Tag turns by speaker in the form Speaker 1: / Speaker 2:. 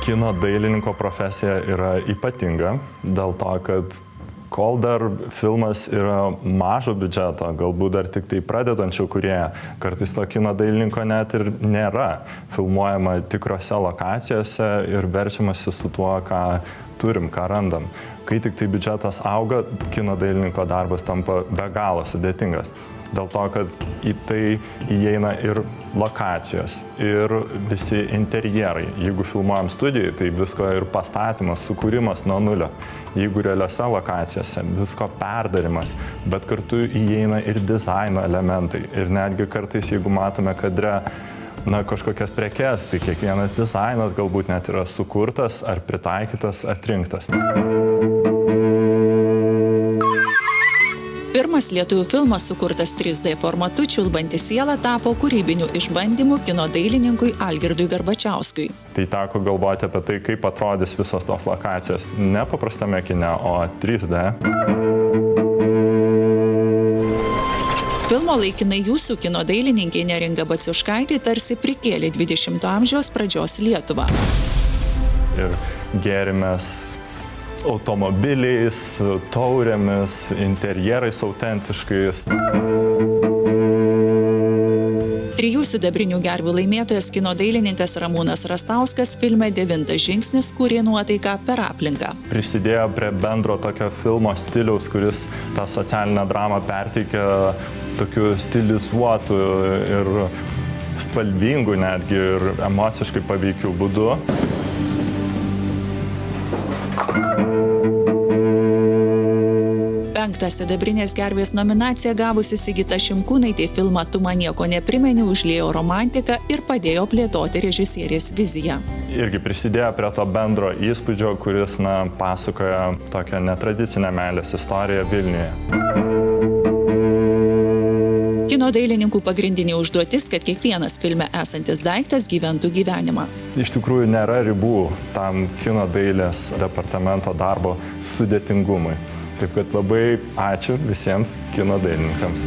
Speaker 1: Kino dailininko profesija yra ypatinga dėl to, kad kol dar filmas yra mažo biudžeto, galbūt dar tik tai pradedančių kūrėjų, kartais to kino dailininko net ir nėra. Filmuojama tikrose lokacijose ir verčiamasi su tuo, ką turim, ką randam. Kai tik tai biudžetas auga, kino dailininko darbas tampa be galo sudėtingas. Dėl to, kad į tai įeina ir lokacijos, ir visi interjerai. Jeigu filmuojam studijai, tai visko ir pastatymas, sukūrimas nuo nulio. Jeigu realiose lokacijose, visko perdarimas, bet kartu įeina ir dizaino elementai. Ir netgi kartais, jeigu matome kadre kažkokias prekes, tai kiekvienas dizainas galbūt net yra sukurtas, ar pritaikytas, atrinktas.
Speaker 2: Pirmas lietuvių filmas sukurtas 3D formatu Čiulbanti siela tapo kūrybiniu išbandymu kino dailininkui Algirdui Garbačiauskui.
Speaker 1: Tai teko galvoti apie tai, kaip atrodys visos tos lokacijos ne paprastame kine, o 3D.
Speaker 2: Filmo laikinai jūsų kino dailininkė Neringa Baciuškaitė tarsi prikėlė 20-ojo amžiaus pradžios Lietuvą.
Speaker 1: Ir gėrimės automobiliais, taurėmis, interjerais autentiškais.
Speaker 2: 3 sidabrinių gervių laimėtojas kino dailininkas Ramūnas Rastauskas filme 9 žingsnis kūrė nuotaiką per aplinką.
Speaker 1: Prisidėjo prie bendro tokio filmo stiliaus, kuris tą socialinę dramą perteikia tokiu stilizuotu ir spalvingu netgi ir emociškai paveikiu būdu.
Speaker 2: Penktą sidabrinės gervės nominaciją gavusi Sigita Šimkūnaitė filmą Tu man nieko neprimeni užliejo romantiką ir padėjo plėtoti režisierės viziją.
Speaker 1: Irgi prisidėjo prie to bendro įspūdžio, kuris pasakoja tokią netradicinę meilės istoriją Vilniuje.
Speaker 2: Kino dailininkų pagrindinė užduotis, kad kiekvienas filme esantis daiktas gyventų gyvenimą.
Speaker 1: Iš tikrųjų nėra ribų tam kino dailės departamento darbo sudėtingumui. Taip kad labai ačiū visiems kino dailininkams.